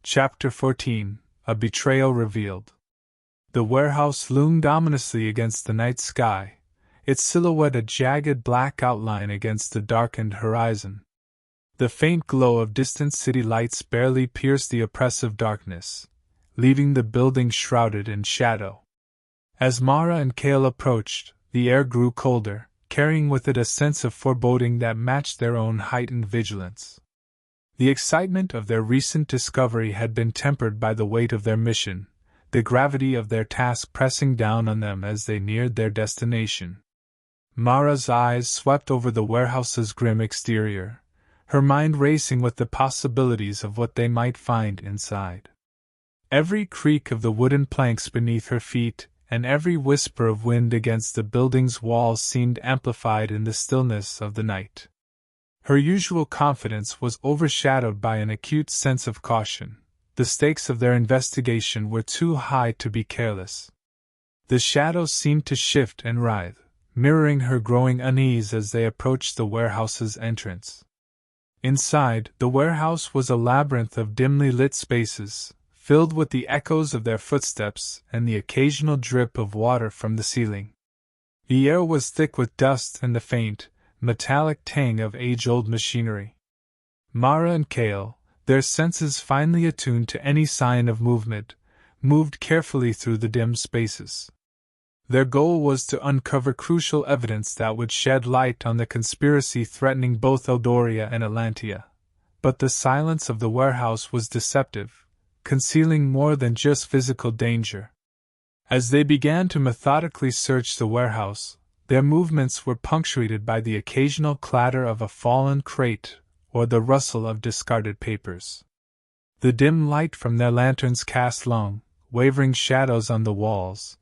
Chapter 14 A Betrayal Revealed. The warehouse loomed ominously against the night sky, its silhouette a jagged black outline against the darkened horizon. The faint glow of distant city lights barely pierced the oppressive darkness, leaving the building shrouded in shadow. As Mara and Cale approached, the air grew colder, carrying with it a sense of foreboding that matched their own heightened vigilance. The excitement of their recent discovery had been tempered by the weight of their mission, the gravity of their task pressing down on them as they neared their destination. Mara's eyes swept over the warehouse's grim exterior, her mind racing with the possibilities of what they might find inside. Every creak of the wooden planks beneath her feet and every whisper of wind against the building's walls seemed amplified in the stillness of the night. Her usual confidence was overshadowed by an acute sense of caution. The stakes of their investigation were too high to be careless. The shadows seemed to shift and writhe, mirroring her growing unease as they approached the warehouse's entrance. Inside, the warehouse was a labyrinth of dimly lit spaces, filled with the echoes of their footsteps and the occasional drip of water from the ceiling. The air was thick with dust and the faint, metallic tang of age-old machinery. Mara and Cale, their senses finely attuned to any sign of movement, moved carefully through the dim spaces. Their goal was to uncover crucial evidence that would shed light on the conspiracy threatening both Eldoria and Atlantia. But the silence of the warehouse was deceptive, concealing more than just physical danger. As they began to methodically search the warehouse, their movements were punctuated by the occasional clatter of a fallen crate or the rustle of discarded papers. The dim light from their lanterns cast long, wavering shadows on the walls,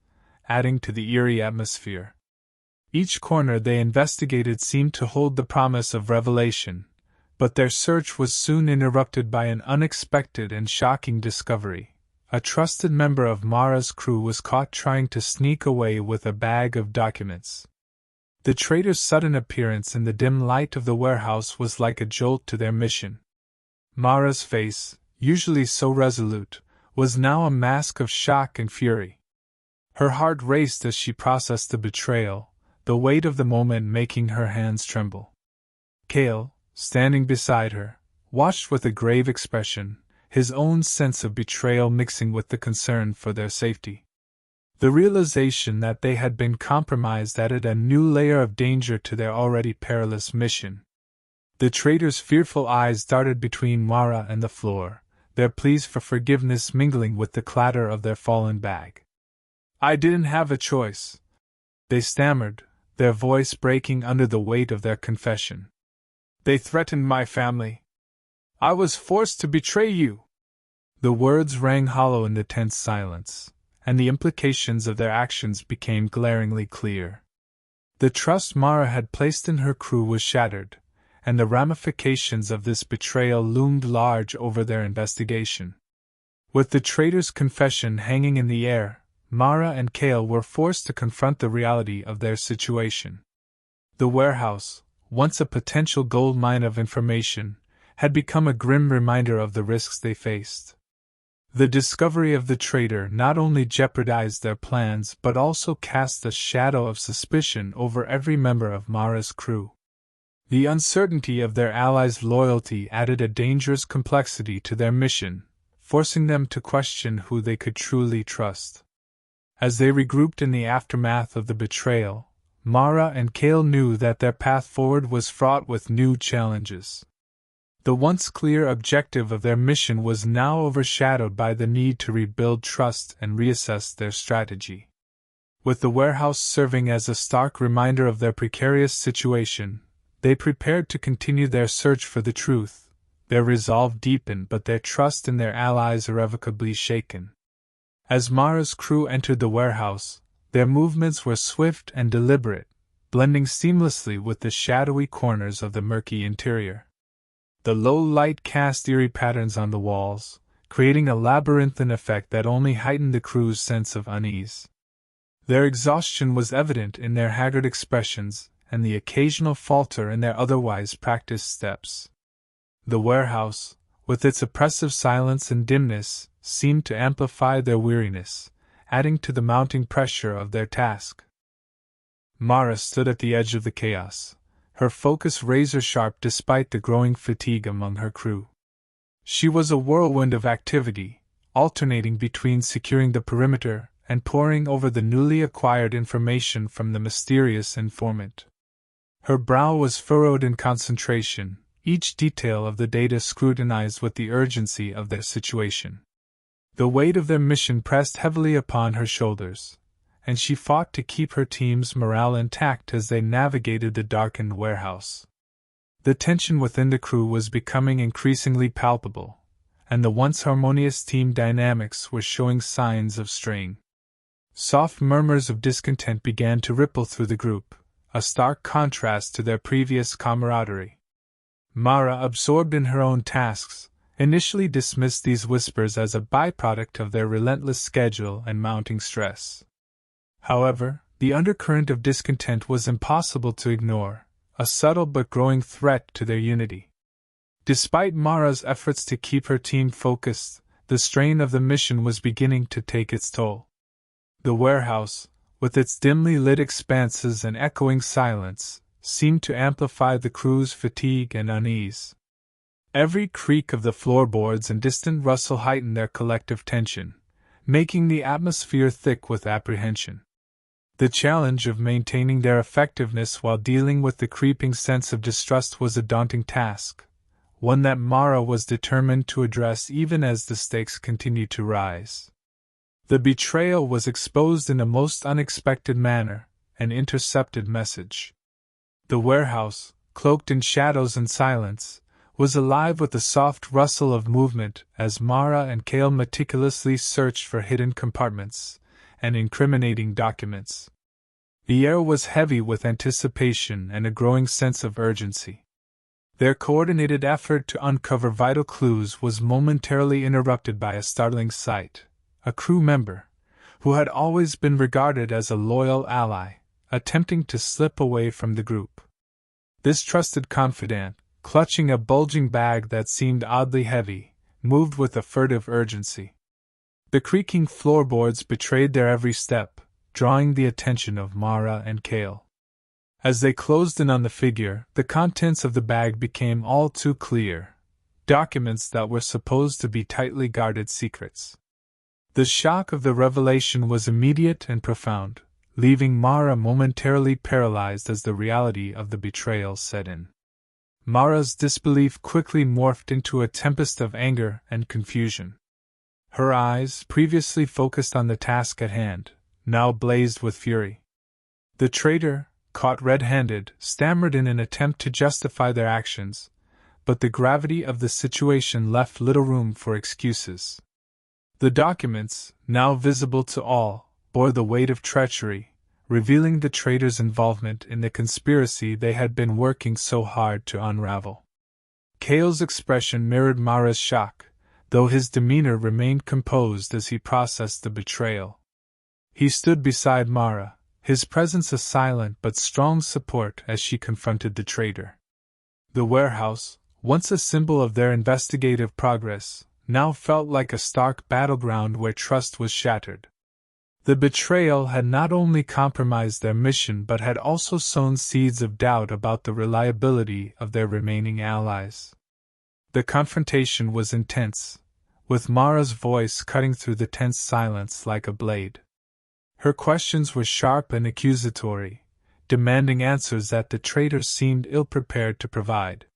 adding to the eerie atmosphere. Each corner they investigated seemed to hold the promise of revelation, but their search was soon interrupted by an unexpected and shocking discovery. A trusted member of Mara's crew was caught trying to sneak away with a bag of documents. The traitor's sudden appearance in the dim light of the warehouse was like a jolt to their mission. Mara's face, usually so resolute, was now a mask of shock and fury. Her heart raced as she processed the betrayal, the weight of the moment making her hands tremble. Cale, standing beside her, watched with a grave expression, his own sense of betrayal mixing with the concern for their safety. The realization that they had been compromised added a new layer of danger to their already perilous mission. The traitor's fearful eyes darted between Mara and the floor, their pleas for forgiveness mingling with the clatter of their fallen bag. "I didn't have a choice," they stammered, their voice breaking under the weight of their confession. "They threatened my family. I was forced to betray you." The words rang hollow in the tense silence, and the implications of their actions became glaringly clear. The trust Mara had placed in her crew was shattered, and the ramifications of this betrayal loomed large over their investigation. With the traitor's confession hanging in the air, Mara and Cale were forced to confront the reality of their situation. The warehouse, once a potential gold mine of information, had become a grim reminder of the risks they faced. The discovery of the traitor not only jeopardized their plans but also cast a shadow of suspicion over every member of Mara's crew. The uncertainty of their allies' loyalty added a dangerous complexity to their mission, forcing them to question who they could truly trust. As they regrouped in the aftermath of the betrayal, Mara and Cale knew that their path forward was fraught with new challenges. The once clear objective of their mission was now overshadowed by the need to rebuild trust and reassess their strategy. With the warehouse serving as a stark reminder of their precarious situation, they prepared to continue their search for the truth, their resolve deepened but their trust in their allies irrevocably shaken. As Mara's crew entered the warehouse, their movements were swift and deliberate, blending seamlessly with the shadowy corners of the murky interior. The low light cast eerie patterns on the walls, creating a labyrinthine effect that only heightened the crew's sense of unease. Their exhaustion was evident in their haggard expressions and the occasional falter in their otherwise practiced steps. The warehouse, with its oppressive silence and dimness, seemed to amplify their weariness, adding to the mounting pressure of their task. Mara stood at the edge of the chaos, her focus razor-sharp despite the growing fatigue among her crew. She was a whirlwind of activity, alternating between securing the perimeter and poring over the newly acquired information from the mysterious informant. Her brow was furrowed in concentration, each detail of the data scrutinized with the urgency of their situation. The weight of their mission pressed heavily upon her shoulders, and she fought to keep her team's morale intact as they navigated the darkened warehouse. The tension within the crew was becoming increasingly palpable, and the once harmonious team dynamics were showing signs of strain. Soft murmurs of discontent began to ripple through the group, a stark contrast to their previous camaraderie. Mara, absorbed in her own tasks, initially dismissed these whispers as a byproduct of their relentless schedule and mounting stress. However, the undercurrent of discontent was impossible to ignore, a subtle but growing threat to their unity. Despite Mara's efforts to keep her team focused, the strain of the mission was beginning to take its toll. The warehouse, with its dimly lit expanses and echoing silence, seemed to amplify the crew's fatigue and unease. Every creak of the floorboards and distant rustle heightened their collective tension, making the atmosphere thick with apprehension. The challenge of maintaining their effectiveness while dealing with the creeping sense of distrust was a daunting task, one that Mara was determined to address even as the stakes continued to rise. The betrayal was exposed in a most unexpected manner, an intercepted message. The warehouse, cloaked in shadows and silence, was alive with the soft rustle of movement as Mara and Kale meticulously searched for hidden compartments and incriminating documents. The air was heavy with anticipation and a growing sense of urgency. Their coordinated effort to uncover vital clues was momentarily interrupted by a startling sight. A crew member, who had always been regarded as a loyal ally, attempting to slip away from the group. This trusted confidant, clutching a bulging bag that seemed oddly heavy, moved with a furtive urgency. The creaking floorboards betrayed their every step, drawing the attention of Mara and Kale. As they closed in on the figure, the contents of the bag became all too clear, documents that were supposed to be tightly guarded secrets. The shock of the revelation was immediate and profound, leaving Mara momentarily paralyzed as the reality of the betrayal set in. Mara's disbelief quickly morphed into a tempest of anger and confusion. Her eyes, previously focused on the task at hand, now blazed with fury. The traitor, caught red-handed, stammered in an attempt to justify their actions, but the gravity of the situation left little room for excuses. The documents, now visible to all, bore the weight of treachery, revealing the traitor's involvement in the conspiracy they had been working so hard to unravel. Kale's expression mirrored Mara's shock, though his demeanor remained composed as he processed the betrayal. He stood beside Mara, his presence a silent but strong support as she confronted the traitor. The warehouse, once a symbol of their investigative progress, now felt like a stark battleground where trust was shattered. The betrayal had not only compromised their mission but had also sown seeds of doubt about the reliability of their remaining allies. The confrontation was intense, with Mara's voice cutting through the tense silence like a blade. Her questions were sharp and accusatory, demanding answers that the traitor seemed ill-prepared to provide.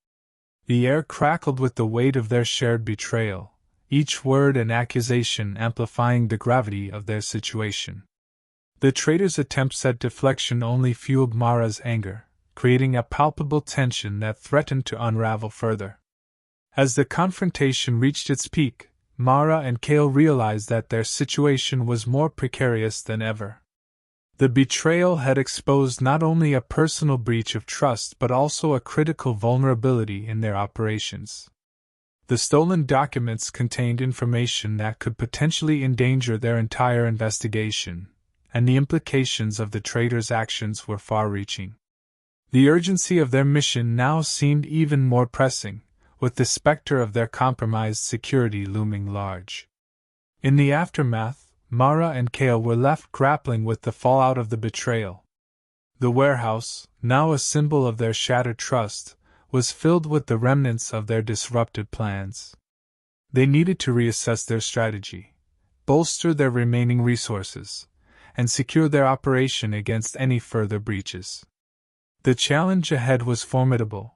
The air crackled with the weight of their shared betrayal, each word an accusation amplifying the gravity of their situation. The traitor's attempts at deflection only fueled Mara's anger, creating a palpable tension that threatened to unravel further. As the confrontation reached its peak, Mara and Kale realized that their situation was more precarious than ever. The betrayal had exposed not only a personal breach of trust but also a critical vulnerability in their operations. The stolen documents contained information that could potentially endanger their entire investigation, and the implications of the traitor's actions were far-reaching. The urgency of their mission now seemed even more pressing, with the specter of their compromised security looming large. In the aftermath, Mara and Kale were left grappling with the fallout of the betrayal. The warehouse, now a symbol of their shattered trust, was filled with the remnants of their disrupted plans. They needed to reassess their strategy, bolster their remaining resources, and secure their operation against any further breaches. The challenge ahead was formidable,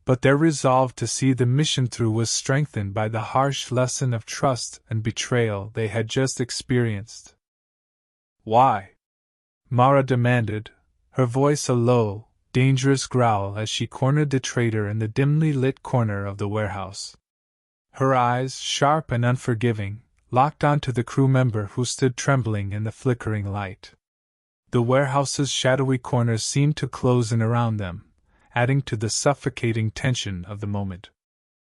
but their resolve to see the mission through was strengthened by the harsh lesson of trust and betrayal they had just experienced. "Why?" Mara demanded, her voice a low, dangerous growl as she cornered the traitor in the dimly lit corner of the warehouse. Her eyes, sharp and unforgiving, locked onto the crew member who stood trembling in the flickering light. The warehouse's shadowy corners seemed to close in around them, adding to the suffocating tension of the moment.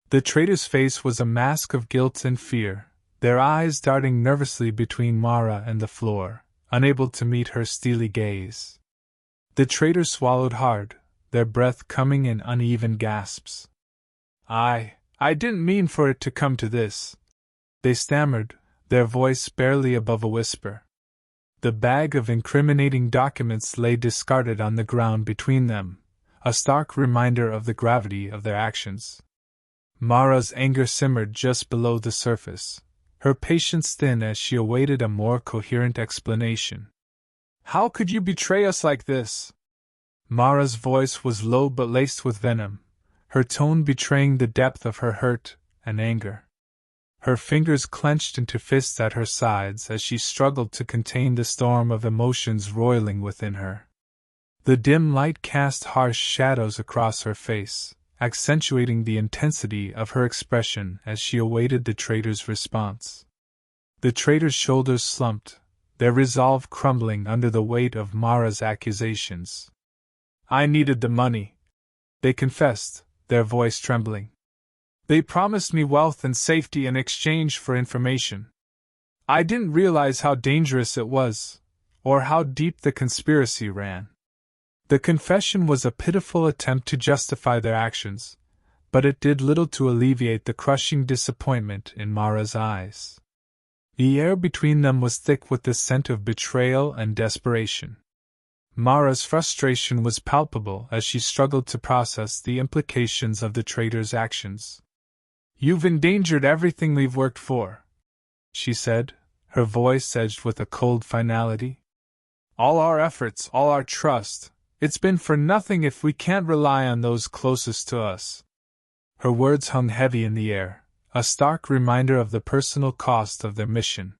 The traitor's face was a mask of guilt and fear, their eyes darting nervously between Mara and the floor, unable to meet her steely gaze. The traitor swallowed hard, their breath coming in uneven gasps. I didn't mean for it to come to this," they stammered, their voice barely above a whisper. The bag of incriminating documents lay discarded on the ground between them, a stark reminder of the gravity of their actions. Mara's anger simmered just below the surface, her patience thin as she awaited a more coherent explanation. "How could you betray us like this?" Mara's voice was low but laced with venom, her tone betraying the depth of her hurt and anger. Her fingers clenched into fists at her sides as she struggled to contain the storm of emotions roiling within her. The dim light cast harsh shadows across her face, accentuating the intensity of her expression as she awaited the traitor's response. The traitor's shoulders slumped, their resolve crumbling under the weight of Mara's accusations. "I needed the money," they confessed, their voice trembling. "They promised me wealth and safety in exchange for information. I didn't realize how dangerous it was, or how deep the conspiracy ran." The confession was a pitiful attempt to justify their actions, but it did little to alleviate the crushing disappointment in Mara's eyes. The air between them was thick with the scent of betrayal and desperation. Mara's frustration was palpable as she struggled to process the implications of the traitor's actions. "You've endangered everything we've worked for," she said, her voice edged with a cold finality. "All our efforts, all our trust, it's been for nothing if we can't rely on those closest to us." Her words hung heavy in the air, a stark reminder of the personal cost of their mission.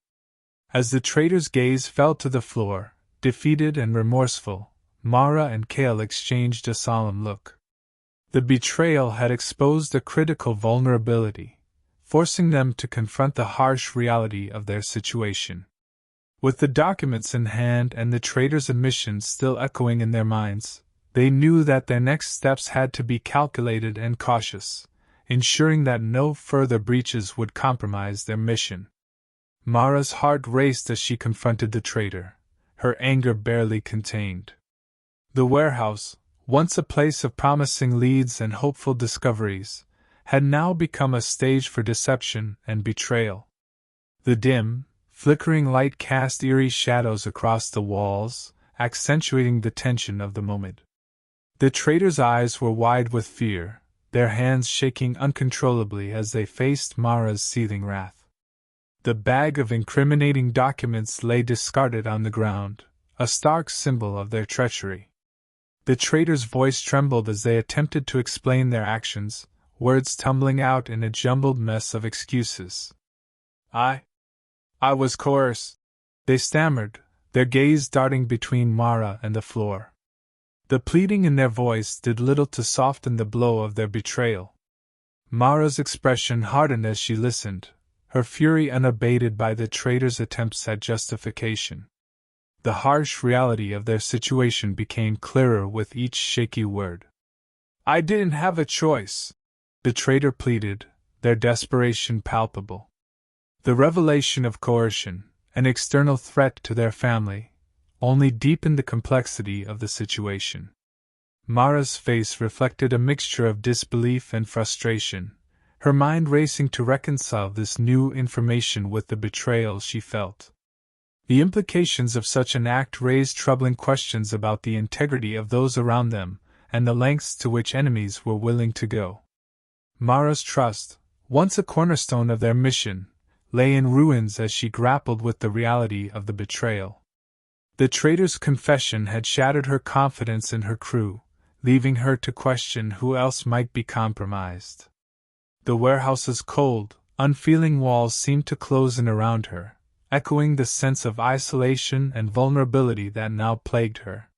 As the traitor's gaze fell to the floor, defeated and remorseful, Mara and Kale exchanged a solemn look. The betrayal had exposed a critical vulnerability, forcing them to confront the harsh reality of their situation. With the documents in hand and the traitor's admissions still echoing in their minds, they knew that their next steps had to be calculated and cautious, ensuring that no further breaches would compromise their mission. Mara's heart raced as she confronted the traitor, her anger barely contained. The warehouse, once a place of promising leads and hopeful discoveries, had now become a stage for deception and betrayal. The dim, flickering light cast eerie shadows across the walls, accentuating the tension of the moment. The traitor's eyes were wide with fear, their hands shaking uncontrollably as they faced Mara's seething wrath. The bag of incriminating documents lay discarded on the ground, a stark symbol of their treachery. The traitor's voice trembled as they attempted to explain their actions, words tumbling out in a jumbled mess of excuses. I was coerced," they stammered, their gaze darting between Mara and the floor. The pleading in their voice did little to soften the blow of their betrayal. Mara's expression hardened as she listened, her fury unabated by the traitor's attempts at justification. The harsh reality of their situation became clearer with each shaky word. "I didn't have a choice," the traitor pleaded, their desperation palpable. The revelation of coercion, an external threat to their family, only deepened the complexity of the situation. Mara's face reflected a mixture of disbelief and frustration, her mind racing to reconcile this new information with the betrayal she felt. The implications of such an act raised troubling questions about the integrity of those around them, and the lengths to which enemies were willing to go. Mara's trust, once a cornerstone of their mission, lay in ruins as she grappled with the reality of the betrayal. The traitor's confession had shattered her confidence in her crew, leaving her to question who else might be compromised. The warehouse's cold, unfeeling walls seemed to close in around her, echoing the sense of isolation and vulnerability that now plagued her.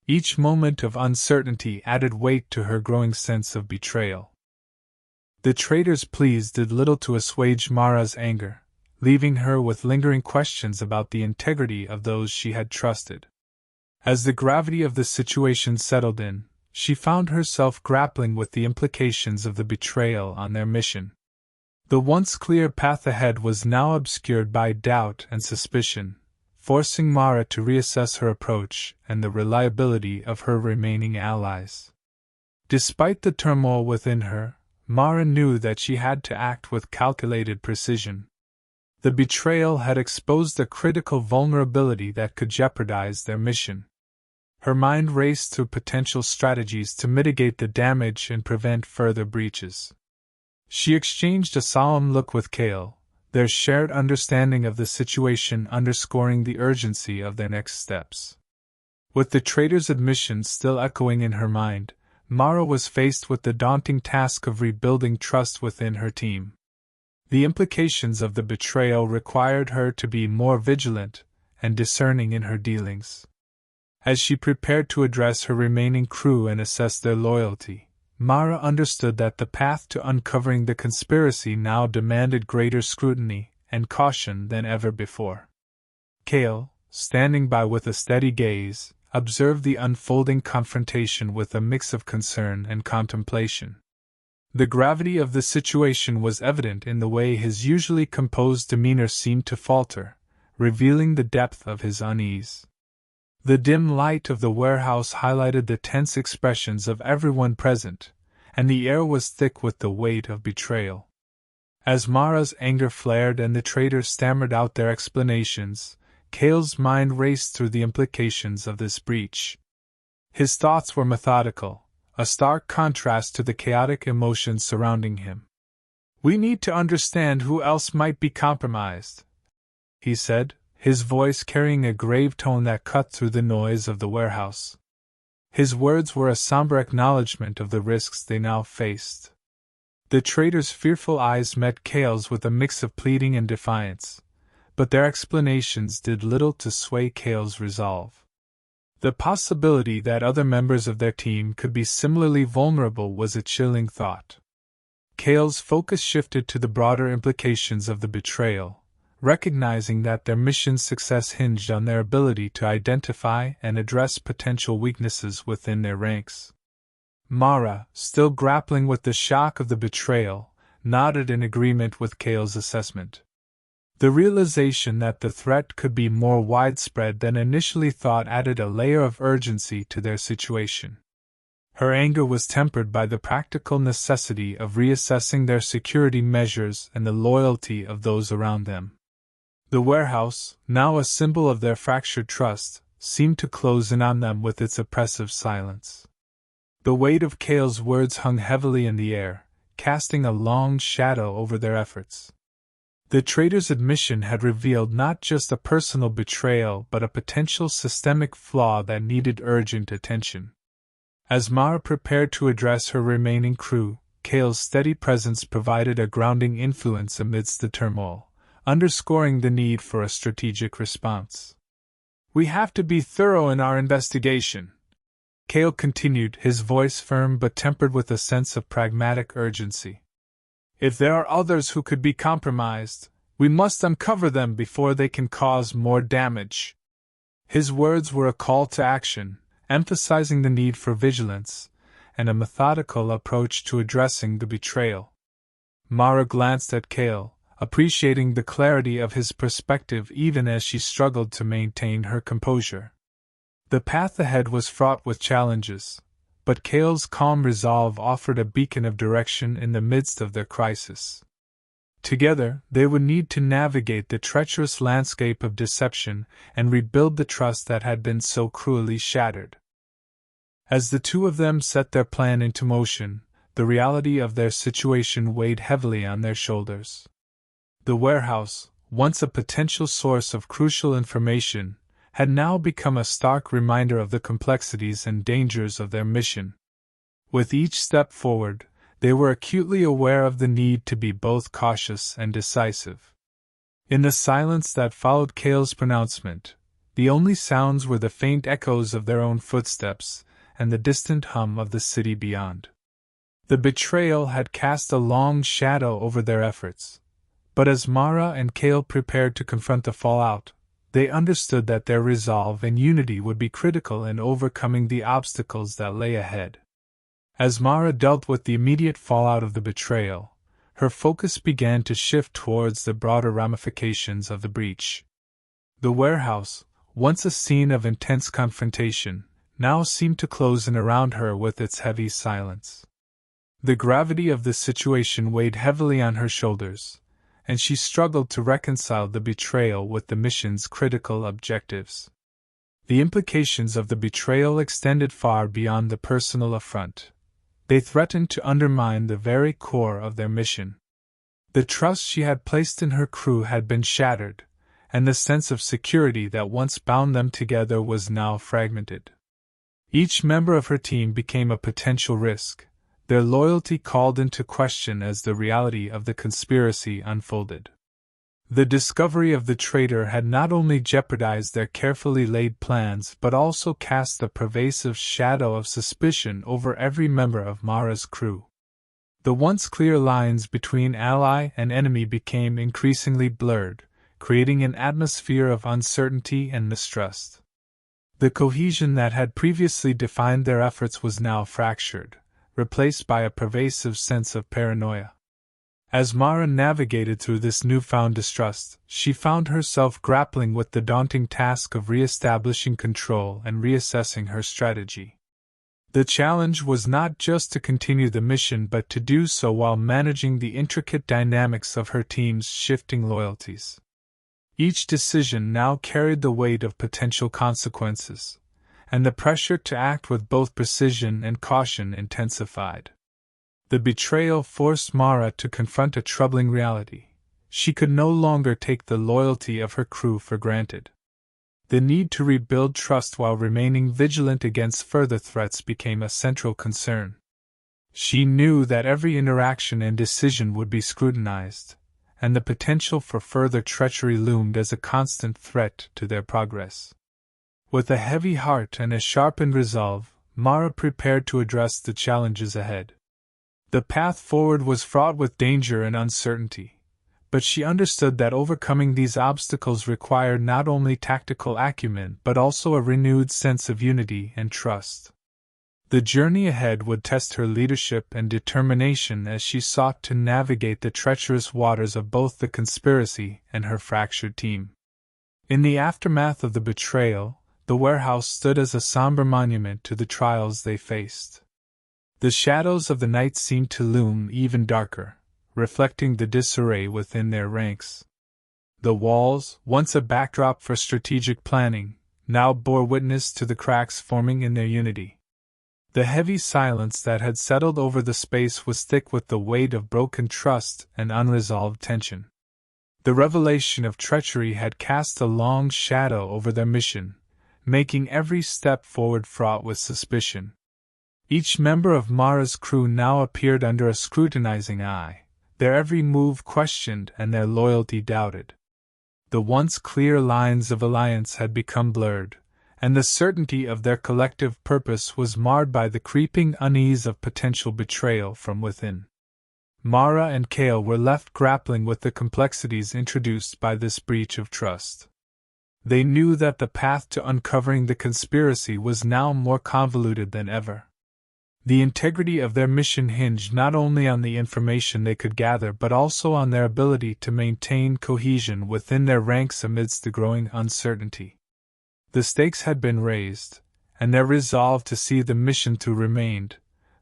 Each moment of uncertainty added weight to her growing sense of betrayal. The traitor's pleas did little to assuage Mara's anger, leaving her with lingering questions about the integrity of those she had trusted. As the gravity of the situation settled in, she found herself grappling with the implications of the betrayal on their mission. The once clear path ahead was now obscured by doubt and suspicion, forcing Mara to reassess her approach and the reliability of her remaining allies. Despite the turmoil within her, Mara knew that she had to act with calculated precision. The betrayal had exposed a critical vulnerability that could jeopardize their mission. Her mind raced through potential strategies to mitigate the damage and prevent further breaches. She exchanged a solemn look with Cale, their shared understanding of the situation underscoring the urgency of their next steps. With the traitor's admission still echoing in her mind, Mara was faced with the daunting task of rebuilding trust within her team. The implications of the betrayal required her to be more vigilant and discerning in her dealings. As she prepared to address her remaining crew and assess their loyalty, Mara understood that the path to uncovering the conspiracy now demanded greater scrutiny and caution than ever before. Cale, standing by with a steady gaze, observed the unfolding confrontation with a mix of concern and contemplation. The gravity of the situation was evident in the way his usually composed demeanor seemed to falter, revealing the depth of his unease. The dim light of the warehouse highlighted the tense expressions of everyone present, and the air was thick with the weight of betrayal. As Mara's anger flared and the traitors stammered out their explanations, Cale's mind raced through the implications of this breach. His thoughts were methodical, a stark contrast to the chaotic emotions surrounding him. "We need to understand who else might be compromised," he said, his voice carrying a grave tone that cut through the noise of the warehouse. His words were a somber acknowledgment of the risks they now faced. The traitor's fearful eyes met Cale's with a mix of pleading and defiance, but their explanations did little to sway Cale's resolve. The possibility that other members of their team could be similarly vulnerable was a chilling thought. Cale's focus shifted to the broader implications of the betrayal, recognizing that their mission's success hinged on their ability to identify and address potential weaknesses within their ranks. Mara, still grappling with the shock of the betrayal, nodded in agreement with Cale's assessment. The realization that the threat could be more widespread than initially thought added a layer of urgency to their situation. Her anger was tempered by the practical necessity of reassessing their security measures and the loyalty of those around them. The warehouse, now a symbol of their fractured trust, seemed to close in on them with its oppressive silence. The weight of Cale's words hung heavily in the air, casting a long shadow over their efforts. The traitor's admission had revealed not just a personal betrayal but a potential systemic flaw that needed urgent attention. As Mara prepared to address her remaining crew, Cale's steady presence provided a grounding influence amidst the turmoil, underscoring the need for a strategic response. "We have to be thorough in our investigation," Cale continued, his voice firm but tempered with a sense of pragmatic urgency. "If there are others who could be compromised, we must uncover them before they can cause more damage." His words were a call to action, emphasizing the need for vigilance and a methodical approach to addressing the betrayal. Mara glanced at Cale, appreciating the clarity of his perspective even as she struggled to maintain her composure. The path ahead was fraught with challenges, but Cale's calm resolve offered a beacon of direction in the midst of their crisis. Together, they would need to navigate the treacherous landscape of deception and rebuild the trust that had been so cruelly shattered. As the two of them set their plan into motion, the reality of their situation weighed heavily on their shoulders. The warehouse, once a potential source of crucial information, had now become a stark reminder of the complexities and dangers of their mission. With each step forward, they were acutely aware of the need to be both cautious and decisive. In the silence that followed Cale's pronouncement, the only sounds were the faint echoes of their own footsteps and the distant hum of the city beyond. The betrayal had cast a long shadow over their efforts, but as Mara and Cale prepared to confront the fallout, they understood that their resolve and unity would be critical in overcoming the obstacles that lay ahead. As Mara dealt with the immediate fallout of the betrayal, her focus began to shift towards the broader ramifications of the breach. The warehouse, once a scene of intense confrontation, now seemed to close in around her with its heavy silence. The gravity of the situation weighed heavily on her shoulders, and she struggled to reconcile the betrayal with the mission's critical objectives. The implications of the betrayal extended far beyond the personal affront. They threatened to undermine the very core of their mission. The trust she had placed in her crew had been shattered, and the sense of security that once bound them together was now fragmented. Each member of her team became a potential risk, their loyalty called into question as the reality of the conspiracy unfolded. The discovery of the traitor had not only jeopardized their carefully laid plans but also cast a pervasive shadow of suspicion over every member of Mara's crew. The once clear lines between ally and enemy became increasingly blurred, creating an atmosphere of uncertainty and mistrust. The cohesion that had previously defined their efforts was now fractured, replaced by a pervasive sense of paranoia. As Mara navigated through this newfound distrust, she found herself grappling with the daunting task of re-establishing control and reassessing her strategy. The challenge was not just to continue the mission but to do so while managing the intricate dynamics of her team's shifting loyalties. Each decision now carried the weight of potential consequences, and the pressure to act with both precision and caution intensified. The betrayal forced Mara to confront a troubling reality. She could no longer take the loyalty of her crew for granted. The need to rebuild trust while remaining vigilant against further threats became a central concern. She knew that every interaction and decision would be scrutinized, and the potential for further treachery loomed as a constant threat to their progress. With a heavy heart and a sharpened resolve, Mara prepared to address the challenges ahead. The path forward was fraught with danger and uncertainty, but she understood that overcoming these obstacles required not only tactical acumen but also a renewed sense of unity and trust. The journey ahead would test her leadership and determination as she sought to navigate the treacherous waters of both the conspiracy and her fractured team. In the aftermath of the betrayal, the warehouse stood as a somber monument to the trials they faced. The shadows of the night seemed to loom even darker, reflecting the disarray within their ranks. The walls, once a backdrop for strategic planning, now bore witness to the cracks forming in their unity. The heavy silence that had settled over the space was thick with the weight of broken trust and unresolved tension. The revelation of treachery had cast a long shadow over their mission, making every step forward fraught with suspicion. Each member of Mara's crew now appeared under a scrutinizing eye, their every move questioned and their loyalty doubted. The once clear lines of alliance had become blurred, and the certainty of their collective purpose was marred by the creeping unease of potential betrayal from within. Mara and Cale were left grappling with the complexities introduced by this breach of trust. They knew that the path to uncovering the conspiracy was now more convoluted than ever. The integrity of their mission hinged not only on the information they could gather but also on their ability to maintain cohesion within their ranks amidst the growing uncertainty. The stakes had been raised, and their resolve to see the mission through remained,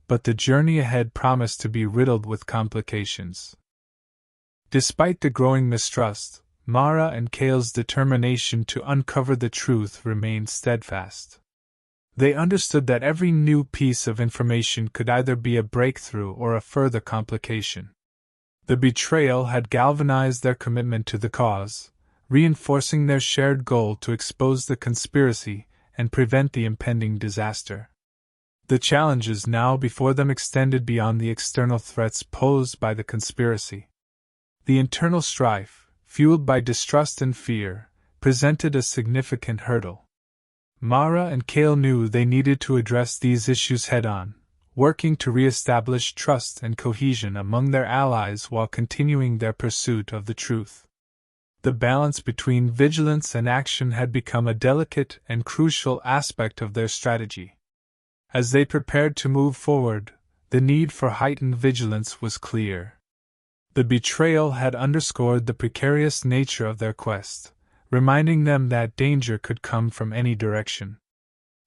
but the journey ahead promised to be riddled with complications. Despite the growing mistrust, Mara and Cale's determination to uncover the truth remained steadfast. They understood that every new piece of information could either be a breakthrough or a further complication. The betrayal had galvanized their commitment to the cause, reinforcing their shared goal to expose the conspiracy and prevent the impending disaster. The challenges now before them extended beyond the external threats posed by the conspiracy. The internal strife, fueled by distrust and fear, presented a significant hurdle. Mara and Cale knew they needed to address these issues head-on, working to re-establish trust and cohesion among their allies while continuing their pursuit of the truth. The balance between vigilance and action had become a delicate and crucial aspect of their strategy. As they prepared to move forward, the need for heightened vigilance was clear. The betrayal had underscored the precarious nature of their quest, reminding them that danger could come from any direction.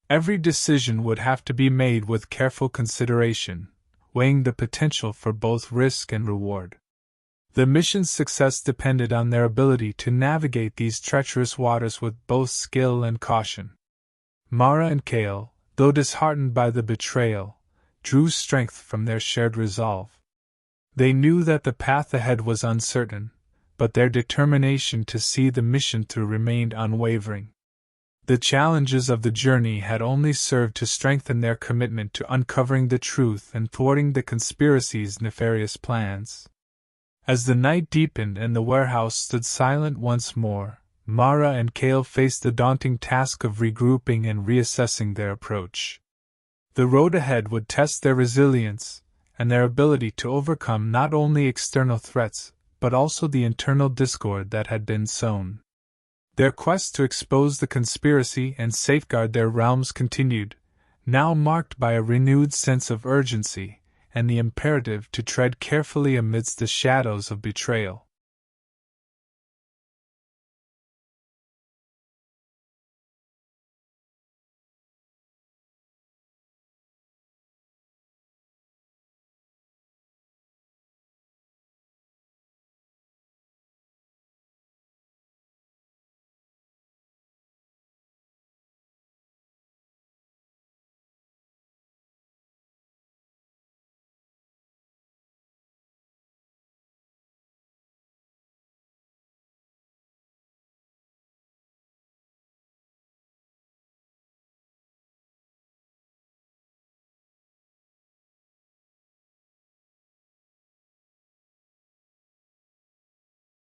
Every decision would have to be made with careful consideration, weighing the potential for both risk and reward. The mission's success depended on their ability to navigate these treacherous waters with both skill and caution. Mara and Cale, though disheartened by the betrayal, drew strength from their shared resolve. They knew that the path ahead was uncertain, but their determination to see the mission through remained unwavering. The challenges of the journey had only served to strengthen their commitment to uncovering the truth and thwarting the conspiracy's nefarious plans. As the night deepened and the warehouse stood silent once more, Mara and Cale faced the daunting task of regrouping and reassessing their approach. The road ahead would test their resilience and their ability to overcome not only external threats, but also the internal discord that had been sown. Their quest to expose the conspiracy and safeguard their realms continued, now marked by a renewed sense of urgency and the imperative to tread carefully amidst the shadows of betrayal.